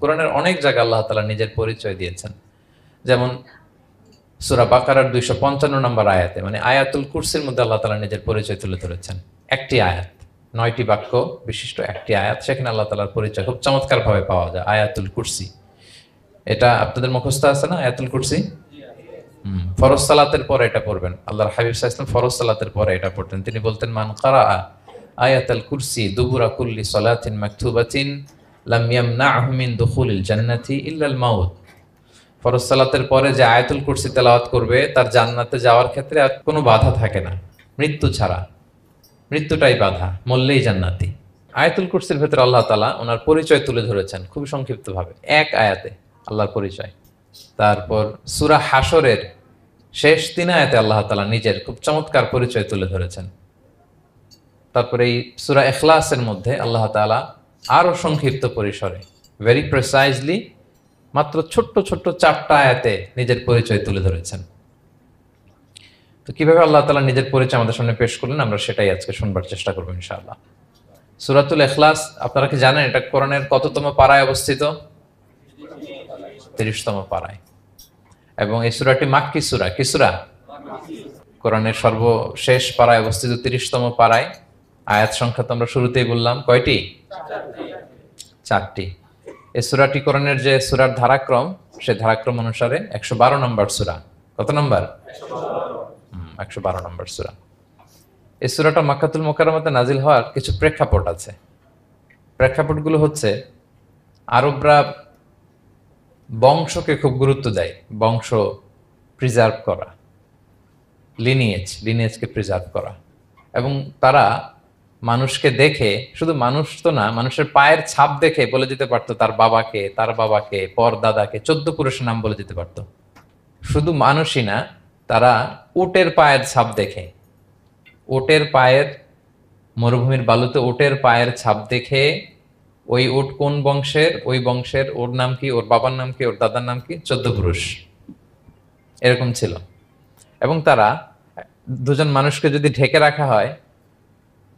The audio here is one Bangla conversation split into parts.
কোরআনের অনেক জায়গায় আল্লাহ তাআলা নিজের পরিচয় দিয়েছেন। যেমন সূরা বাকারার 255 নম্বর আয়াতে, মানে আয়াতুল কুরসির মধ্যে আল্লাহ তাআলা নিজের পরিচয় তুলে ধরেছেন। একটি আয়াত, 9টি বাক্য বিশিষ্ট একটি আয়াত, সেখানে আল্লাহ তাআলার পরিচয় খুব চমৎকার ভাবে পাওয়া যায়। আয়াতুল কুরসি, এটা আপনাদের মুখস্থ আছে না? আয়াতুল কুরসি ফরজ সালাতের পরে এটা পড়বেন। আল্লাহর হাবিব সাল্লাল্লাহু আলাইহি ওয়াসাল্লাম ফরজ সালাতের পরে এটা পড়তেন। তিনি বলতেন, মান কারাআ আয়াতুল কুরসি দুবুরা কুল্লি সালাতিন মাকতুবাতিন লাম ইয়ামনাহু মিন দুখুলিল জান্নাতি ইল্লাল মাউত। ফরজ সালাতের পরে যে আয়াতুল কুরসি তেলাওয়াত করবে তার জান্নাতে যাওয়ার ক্ষেত্রে আর কোনো বাধা থাকে না, মৃত্যু ছাড়া। মৃত্যুটাই বাধা, মরলেই জান্নাতি। আয়াতুল কুরসির ভেতরে আল্লাহ তাআলা ওনার পরিচয় তুলে ধরেছেন খুব সংক্ষিপ্তভাবে এক আয়াতে, আল্লাহর পরিচয়। তারপর সূরা হাশরের শেষ 3 আয়াতে আল্লাহ তাআলা নিজের খুব চমৎকার পরিচয় তুলে ধরেছেন। তারপরে এই সূরা ইখলাসের মধ্যে আল্লাহ তাআলা আরো সংক্ষিপ্ত পরিসরে, ভেরি প্রিসাইজলি, মাত্র ছোট্ট ছোট্ট 4টা আয়াতে নিজের পরিচয় তুলে ধরেছেন। তো কিভাবে আল্লাহ তাআলা নিজের পরিচয় আমাদের সামনে পেশ করলেন, আমরা সেটাই আজকে শুনবার চেষ্টা করবো ইনশাআল্লাহ। সূরাতুল ইখলাস, আপনারা কি জানেন এটা কোরআনের কততম পারায় অবস্থিত? 30তম পারায়। এবং এই সূরাটি মাক্কি সূরা। কি সূরা? কোরআনের সর্বশেষ পারায় অবস্থিত 30তম পারায়। আয়াত সংখ্যা তো আমরা শুরুতেই বললাম, কয়টি? 4টি। এই সূরাটি কোরআনের যে সূরার ধারাক্রম, সেই ধারাক্রম অনুসারে 112 নম্বর সূরা। কত নম্বর? 112 নম্বর সূরা। এই সূরাটা মক্কাতুল মুকাররমাতে নাজিল হওয়ার কিছু প্রেক্ষাপট আছে। প্রেক্ষাপটগুলো হচ্ছে, আরবরা বংশকে খুব গুরুত্ব দেয়, বংশ প্রিজার্ভ করা, লিনিয়েজকে প্রিজার্ভ করা। এবং তারা মানুষকে দেখে, শুধু মানুষ তো না, মানুষের পায়ের ছাপ দেখে বলে দিতে পারতো তার বাবাকে, তার বাবাকে, পর দাদাকে, 14 পুরুষের নাম বলে দিতে পারতো। শুধু মানুষই না, তারা উটের পায়ের ছাপ দেখে, উটের পায়ের, মরুভূমির বালুতে উটের পায়ের ছাপ দেখে ওই উট কোন বংশের, ওই বংশের ওর নাম কি, ওর বাবার নাম কি, ওর দাদার নাম কি, 14 পুরুষ এরকম ছিল। এবং তারা দুজন মানুষকে যদি ঢেকে রাখা হয়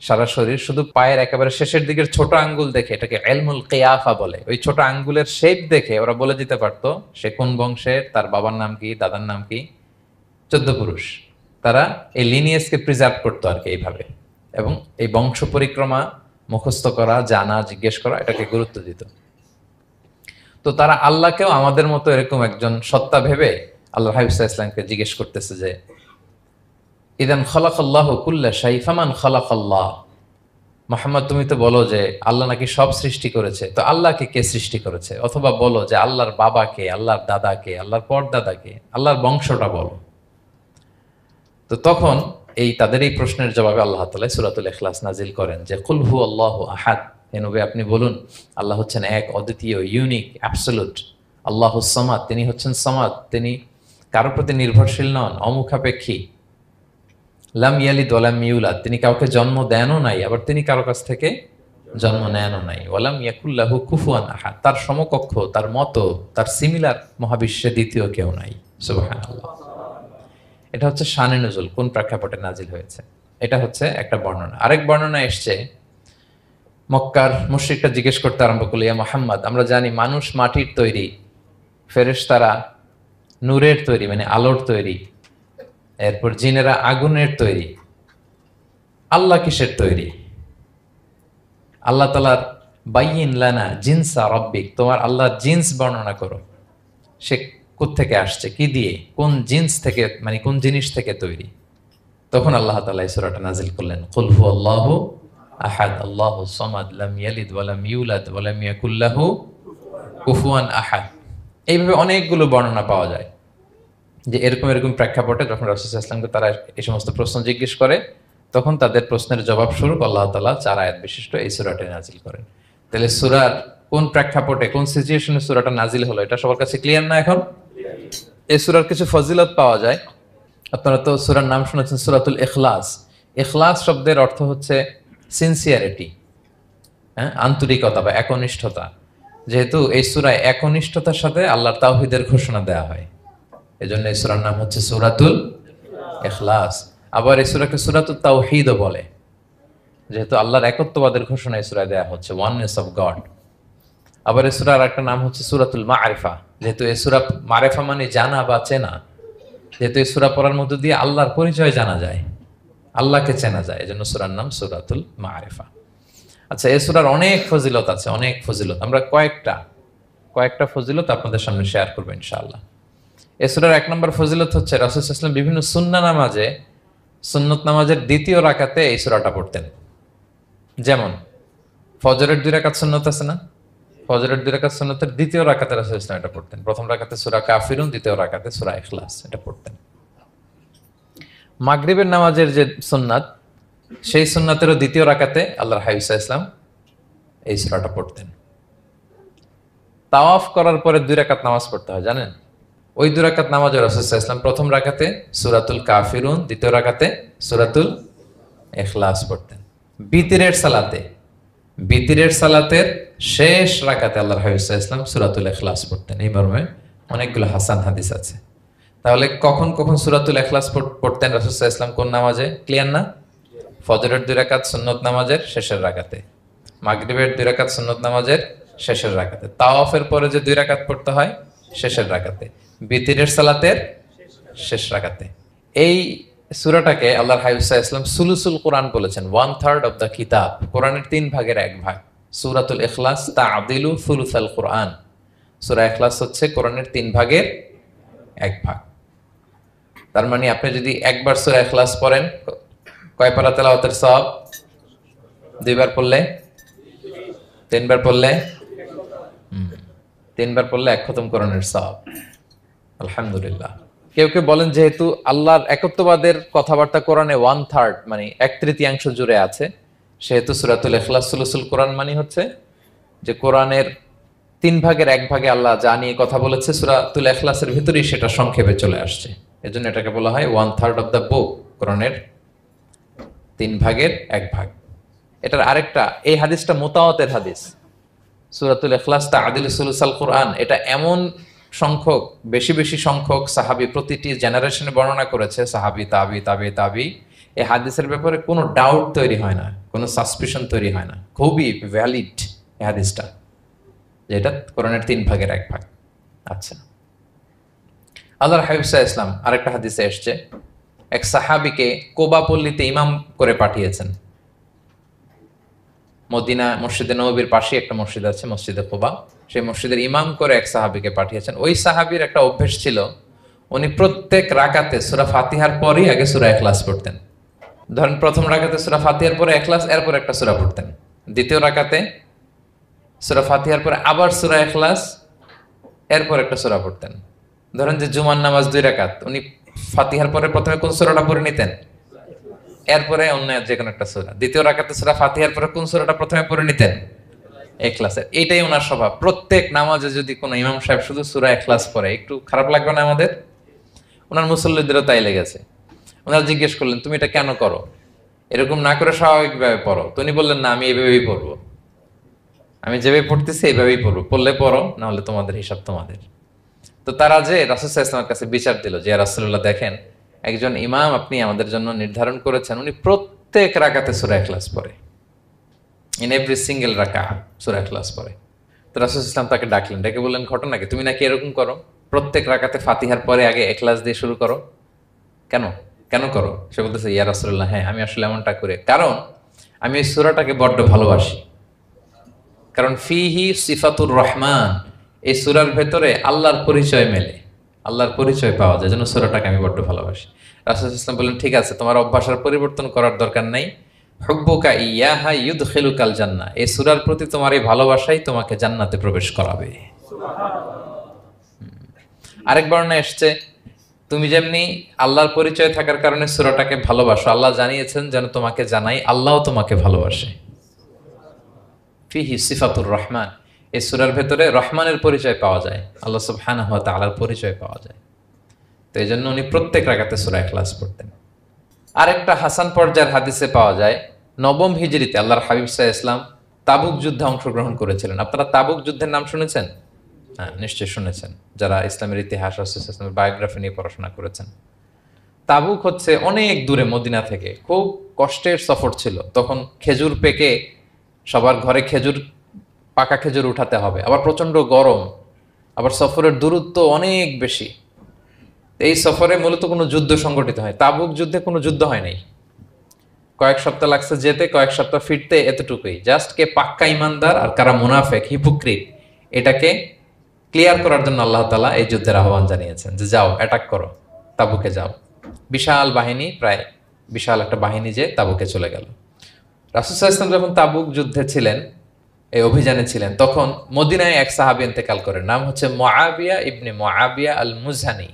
সারা শরীর, শুধু পায়ের একেবারে শেষের দিকের ছোট আঙ্গুল দেখে, এটাকে ইলমুল কিয়াফা বলে, ওই ছোট আঙ্গুলের শেপ দেখে ওরা বলে দিতে পারতো সে কোন বংশের, তার বাবার নাম কি, দাদার নাম কি, 14 পুরুষ। তারা এই লিনিয়েজকে প্রিজার্ভ করতো আর কি এইভাবে। এবং এই বংশ পরিক্রমা মুখস্থ করা, জানা, জিজ্ঞেস করা, এটাকে গুরুত্ব দিত। তো তারা আল্লাহকেও আমাদের মতো এরকম একজন সত্তা ভেবে আল্লাহ হাবিব সাল্লাল্লাহু আলাইহি ওয়াসাল্লামকে জিজ্ঞেস করতেছে যে, ইদান খালাকাল্লাহু কুল্লা শাই ফামান খালাকাল্লাহ। মুহাম্মদ, তুমি তো বলো যে আল্লাহ নাকি সব সৃষ্টি করেছে, তো আল্লাহকে কে সৃষ্টি করেছে? অথবা বলো যে আল্লাহর বাবাকে, আল্লাহর দাদাকে, আল্লাহর পরদাদাকে, আল্লাহর বংশটা বলো। তো তখন তাদের এই প্রশ্নের জবাবে আল্লাহ তাআলা সূরাতুল ইখলাস নাজিল করেন যে, কুল হু আল্লাহু আহাদ। হে নবী, আপনি বলুন আল্লাহ হচ্ছেন এক, অদ্বিতীয়, ইউনিক, অ্যাবসলিউট। আল্লাহুস সামাদ, তিনি হচ্ছেন সামাদ, তিনি কারোর প্রতি নির্ভরশীল নন, অমুখাপেক্ষী। লাম ইয়ালিদ ওয়া লাম ইউলাদ, তিনি কাউকে জন্ম দেনও নাই, আবার তিনি কারো কাছ থেকে জন্ম নেনও নাই। ওয়া লাম ইয়াকুল লাহু কুফুয়ান আহাদ, তার সমকক্ষ, তার মতো, তার সিমিলার মহাবিশ্বে দ্বিতীয় কেউ নাই। সুবহানাল্লাহ। এটা হচ্ছে শানে নুজুল, কোন প্রেক্ষাপটে নাজিল হয়েছে, এটা হচ্ছে একটা বর্ণনা। আরেক বর্ণনা এসছে, মক্কার মুশরিকরা জিজ্ঞেস করতে আরম্ভ করলো, ইয়া মুহাম্মদ, আমরা জানি মানুষ মাটির তৈরি, ফেরেশতারা নূরের তৈরি, মানে আলোর তৈরি, এরপর জিনেরা আগুনের তৈরি, আল্লাহ কিসের তৈরি? আল্লাহ তাআলার বাইয়িন লানা জিনসা রাব্বিক, তোমার আল্লাহর জিন্স বর্ণনা করো, সে কোত্থেকে আসছে, কি দিয়ে, কোন জিন্স থেকে, মানে কোন জিনিস থেকে তৈরি? তখন আল্লাহ তাআলা এই সূরাটা নাজিল করলেন, কুল হু আল্লাহু আহাদ আল্লাহুস সামাদ লাম ইয়ালিদ ওয়া লাম ইউলাদ ওয়া লাম ইয়াকুল লাহু কুফুয়ান আহাদ। এইভাবে অনেকগুলো বর্ণনা পাওয়া যায় যে এরকম এরকম প্রেক্ষাপটে যখন রাসূল সাল্লাল্লাহু আলাইহি ওয়াসাল্লামকে তারা এই সমস্ত প্রশ্ন জিজ্ঞেস করে, তখন তাদের প্রশ্নের জবাব স্বরূপ আল্লাহ তাআলা 4 আয়াত বিশিষ্ট এই সূরাটি নাজিল করেন। তাহলে সূরার কোন প্রেক্ষাপটে, কোন সিচুয়েশনে সূরাটা নাজিল হলো, এটা সবার কাছে ক্লিয়ার না এখন? এই সূরার কিছু ফজিলত পাওয়া যায়। আপনারা তো সূরার নাম শুনেছেন সূরাতুল ইখলাস। ইখলাস শব্দের অর্থ হচ্ছে সিনসিয়ারিটি, আন্তরিকতা বা একনিষ্ঠতা। যেহেতু এই সূরায় একনিষ্ঠতার সাথে আল্লাহর তাওহীদের ঘোষণা দেওয়া হয়, এজন্য এই সূরার নাম হচ্ছে সূরাতুল ইখলাস। আবার এই সূরাকে সূরাতুত তাওহীদও বলে, যেহেতু আল্লাহর একত্ববাদের ঘোষণা এই সূরায় দেওয়া হচ্ছে, ওয়াননেস অফ গড। আবার এই সূরার একটা নাম হচ্ছে সূরাতুল মারিফা, যেহেতু এই সূরা মারিফা মানে জানা বা চেনা, যেহেতু এই সূরা পড়ার মধ্য দিয়ে আল্লাহর পরিচয় জানা যায়, আল্লাহকে চেনা যায়, এজন্য সূরার নাম সূরাতুল মারিফা। আচ্ছা, এই সূরার অনেক ফজিলত আছে, অনেক ফজিলত। আমরা কয়েকটা ফজিলত আপনাদের সামনে শেয়ার করবো ইনশাআল্লাহ। এই সূরার 1 নম্বর ফজিলত হচ্ছে রাসূল সাল্লাল্লাহু আলাইহি ওয়াসাল্লাম বিভিন্ন সুন্নত নামাজের দ্বিতীয় রাকাতে এই সূরাটা পড়তেন। যেমন ফজরের 2 রাকাত সুন্নত আছে না, ফজরের 2 রাকাত সুন্নতের দ্বিতীয় রাকাতে রাসূল সাল্লাল্লাহু আলাইহি ওয়াসাল্লাম এটা পড়তেন। প্রথম রাকাতে সূরা কাফিরুন, দ্বিতীয় রাকাতে সূরা ইখলাস এটা পড়তেন। মাগরিবের নামাজের যে সুন্নাত, সেই সুন্নাতেরও দ্বিতীয় রাকাতে আল্লাহর হাবিব সাল্লাল্লাহু আলাইহি ওয়াসাল্লাম এই সূরাটা পড়তেন। তাওয়াফ করার পরে 2 রাকাত নামাজ পড়তে হয়, জানেন? ওই 2 রাকাত নামাজে রাসূল সাল্লাল্লাহু আলাইহি ওয়াসাল্লাম প্রথম রাকাতে সূরাতুল কাফিরুন, দ্বিতীয় রাকাতে সূরাতুল ইখলাস পড়তেন। বিতিরের সালাতের শেষ রাকাতে আল্লাহর হাবিব সাল্লাল্লাহু আলাইহি ওয়াসাল্লাম সূরাতুল ইখলাস পড়তেন। এই মর্মে অনেকগুলো হাসান হাদিস আছে। তাহলে কখন কখন সূরাতুল ইখলাস পড়তেন রাসূল সাল্লাল্লাহু আলাইহি ওয়াসাল্লাম, কোন নামাজে? ক্লিয়ার না? ফজরের 2 রাকাত সুন্নত নামাজের শেষের রাকাতে, মাগরিবের 2 রাকাত সুন্নত নামাজের শেষের রাকাতে, তাওয়াফের পরে যে 2 রাকাত পড়তে হয় শেষের রাকাতে, বিতিরের সালাতের শেষ রাকাতে। এই সূরাটাকে আল্লাহর হাবিব সাল্লাল্লাহু আলাইহি ওয়াসাল্লাম সুলুসুল কোরআন বলেছেন, 1/3 অফ দ্য কিতাব। কোরআনের 3 ভাগের 1 ভাগ। সূরাতুল ইখলাস তা'দিলু সুলুসাল কোরআন। সূরা ইখলাস হচ্ছে কোরআনের 3 ভাগের 1 ভাগ। তার মানে আপনি যদি একবার সূরা ইখলাস পড়েন, কয় পারা তেলাওয়াতের সওয়াব? 2 বার পড়লে, 3 বার পড়লে, 3 বার পড়লে 1 খতম কোরআনের সওয়াব। আলহামদুলিল্লাহ। কেউ কেউ বলেন যেহেতু আল্লাহর একত্ববাদের কথাবার্তা কোরআনে 1/3 মানে 1/3 জুড়ে আছে, সেহেতু সূরাতুল ইখলাস সুলুসুল কোরআন মানে হচ্ছে যে কোরআনের 3 ভাগের 1 ভাগে আল্লাহ যা নিয়ে কথা বলেছে সূরাতুল ইখলাসের ভিতরেই সেটা সংক্ষেপে চলে আসছে। এজন্য এটাকে বলা হয় 1/3 অফ দ্য বুক, কোরআনের 3 ভাগের 1 ভাগ। এটার আরেকটা, এই হাদিসটা মুতাওয়াতির হাদিস। সূরাতুল ইখলাস তা'দিলু সুলুসাল কোরআন, এটা এমন সংখ্যক, বেশি সংখ্যক সাহাবী প্রতিটি জেনারেশনে বর্ণনা করেছে, সাহাবী, তাবি। এই হাদিসের ব্যাপারে কোনো ডাউট তৈরি হয় না, কোনো সাসপিশন তৈরি হয় না। খুবই ভ্যালিড এই হাদিসটা, যেটা কোরআনের 3 ভাগের 1 ভাগ। আচ্ছা, আল্লাহর হাবিব সাল্লাল্লাহু আলাইহি ওয়াসাল্লাম আরেকটা হাদিসে এসেছে, এক সাহাবীকে কোবা পল্লীতে ইমাম করে পাঠিয়েছেন। মদিনা মসজিদে নববীর পাশে একটা মসজিদ আছে, মসজিদে কোবা, সেই মসজিদের ইমাম করে এক সাহাবীকে পাঠিয়েছেন। ওই সাহাবীর একটা অভ্যেস ছিল, উনি প্রত্যেক রাকাতে সূরা ফাতিহার পরেই আগে সূরা ইখলাস পড়তেন। ধরেন প্রথম রাকাতে সূরা ফাতিহার পরে ইখলাস, এরপর একটা সূরা পড়তেন। দ্বিতীয় রাকাতে সূরা ফাতিহার পরে আবার সূরা ইখলাস, এরপর একটা সূরা পড়তেন। ধরেন যে জুমার নামাজ 2 রাকাত, উনি ফাতিহার পরে প্রথমে কোন সূরাটা পড়ে নিতেন, এরপরে অন্য যে কোনো একটা সূরা। দ্বিতীয় রাকাতে সূরা ফাতিহার পরে কোন সূরাটা প্রথমে পড়ে নিতেন? ইখলাসের। এইটাই ওনার স্বভাব। প্রত্যেক নামাজে যদি কোনো ইমাম সাহেব শুধু সূরা ইখলাস পড়ে, একটু খারাপ লাগবে না আমাদের? ওনার মুসল্লিদেরও তাই লেগেছে। ওনারা জিজ্ঞেস করলেন, তুমি এটা কেন করো? এরকম না করে স্বাভাবিকভাবে পড়ো। তো উনি বললেন, না, আমি এইভাবেই পড়বো, আমি যেভাবে পড়তেছি এইভাবেই পড়বো, পড়লে পড়ো, না হলে তোমাদের হিসাব তোমাদের। তো তারা যে রাসূল সাল্লাল্লাহু আলাইহি ওয়াসাল্লামের কাছে বিচার দিল যে, ইয়া রাসূলুল্লাহ, দেখেন একজন ইমাম আপনি আমাদের জন্য নির্ধারণ করেছেন, উনি প্রত্যেক রাকাতে সূরা ইখলাস পড়ে, ইন এভরি সিঙ্গেল রাকাত সূরা ইখলাস পড়ে। তো রাসূল সাল্লাল্লাহু আলাইহি ওয়াসাল্লাম তাকে ডাকলেন, ডেকে বললেন, ঘটনা কি? তুমি নাকি এরকম করো, প্রত্যেক রাকাতে ফাতিহার পরে আগে ইখলাস দিয়ে শুরু করো, কেন করো? সে বলতেছে, ইয়া রাসূলুল্লাহ, হ্যাঁ, আমি আসলে এমনটা করি কারণ আমি এই সূরাটাকে বড্ড ভালোবাসি। কারণ ফিহি সিফাতুর রহমান, এই সূরার ভেতরে আল্লাহর পরিচয় মেলে, আল্লাহর পরিচয় পাওয়া যায়, যেন সূরাটাকে আমি বড্ড ভালোবাসি। রাসূল সাল্লাল্লাহু আলাইহি ওয়াসাল্লাম বললেন, ঠিক আছে, তোমার অভ্যাসের পরিবর্তন করার দরকার নাই। হুব্বুকা ইয়াহা ইউদখিলুকাল জান্নাহ, এই সূরার প্রতি তোমার এই ভালোবাসাই তোমাকে জান্নাতে প্রবেশ করাবে। আরেক বর্ণনায় এসেছে, তুমি যেমনি আল্লাহর পরিচয় থাকার কারণে সূরাটাকে ভালোবাসো, আল্লাহ জানিয়েছেন যেন তোমাকে জানাই আল্লাহও তোমাকে ভালোবাসে। ফিহি সিফাতুর রহমান, এই সূরার ভেতরে রহমানের পরিচয় পাওয়া যায়, আল্লাহ সুবহানাহু ওয়া তাআলার পরিচয় পাওয়া যায়। তো এই জন্য উনি প্রত্যেক রাকাতে সূরা ইখলাস পড়তেন। আরেকটা হাসান পর্যায়ের হাদিসে পাওয়া যায়, 9ম হিজরিতে আল্লাহর হাবিব সাল্লাল্লাহু আলাইহি ওয়াসাল্লাম তাবুক যুদ্ধে অংশগ্রহণ করেছিলেন। আপনারা তাবুক যুদ্ধের নাম শুনেছেন? হ্যাঁ, নিশ্চয়ই শুনেছেন, যারা ইসলামের ইতিহাস, রাসূল সাল্লাল্লাহু আলাইহি ওয়াসাল্লামের বায়োগ্রাফি নিয়ে পড়াশোনা করেছেন। তাবুক হচ্ছে অনেক দূরে মদিনা থেকে, খুব কষ্টের সফর ছিল। তখন খেজুর পেকে সবার ঘরে খেজুর পাকা খেজুর উঠাতে হবে, আবার প্রচন্ড গরম, আবার সফরের দূরত্ব অনেক বেশি। এই সফরে মূলত কোনো যুদ্ধ সংগঠিত হয়, তাবুক যুদ্ধে কোনো যুদ্ধ হয় নাই। কয়েক সপ্তাহ লাগছে যেতে, কয়েক সপ্তাহ ফিরতে, এতটুকুই। জাস্ট কে পাক্কা ইমানদার আর কারা মুনাফেক, হিপোক্রিট, এটাকে ক্লিয়ার করার জন্য আল্লাহ তাআলা এই যুদ্ধের আহ্বান জানিয়েছেন যে যাও, অ্যাটাক করো, তাবুকে যাও। বিশাল বাহিনী, প্রায় বিশাল একটা বাহিনী যে তাবুকে চলে গেল। রাসূল সাল্লাল্লাহু আলাইহি ওয়াসাল্লাম যখন তাবুক যুদ্ধে ছিলেন, এই অভিযানে ছিলেন, তখন মদিনায় এক সাহাবী ইন্তেকাল করেন, নাম হচ্ছে মুআবিয়া ইবনে মুআবিয়া আল মুজহানি।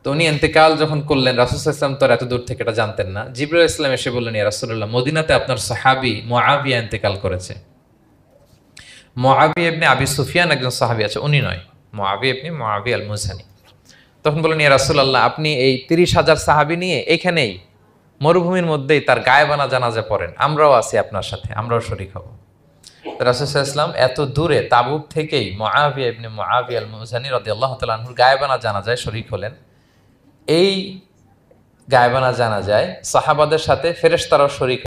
তো উনি ইন্তেকাল যখন করলেন, রাসূল সাল্লাল্লাহু আলাইহি ওয়াসাল্লাম তো এত দূর থেকে এটা জানতেন না। জিবরাইল আলাইহিস সালাম এসে বললেন, ইয়া রাসূলুল্লাহ, মদিনাতে আপনার সাহাবী মুআবিয়া ইন্তেকাল করেছে। মুআবিয়া ইবনে আবি সুফিয়ান একজন সাহাবী আছে, উনি নয়, মুআবিয়া ইবনে মুআবিয়া আল মুজহানি। তখন বললেন, ইয়া রাসূলুল্লাহ, আপনি এই ৩০,০০০ সাহাবী নিয়ে এখানেই মরুভূমির মধ্যেই তার গায়েবানা জানাজা পড়েন, আমরাও আছি আপনার সাথে, আমরাও শরীক হব। রাসূল সাল্লাল্লাহু আলাইহি ওয়াসাল্লাম এত দূরে তাবুক থেকেই মুআবিয়া ইবনে মুআবিয়া আল মুজহানি রাদিয়াল্লাহু তাআলা আনহুর গায়েবানা জানাজায় শরীক হলেন। এই গায়েবানা জানাজায় সাহাবাদের সাথে ফেরেশতারাও শরীক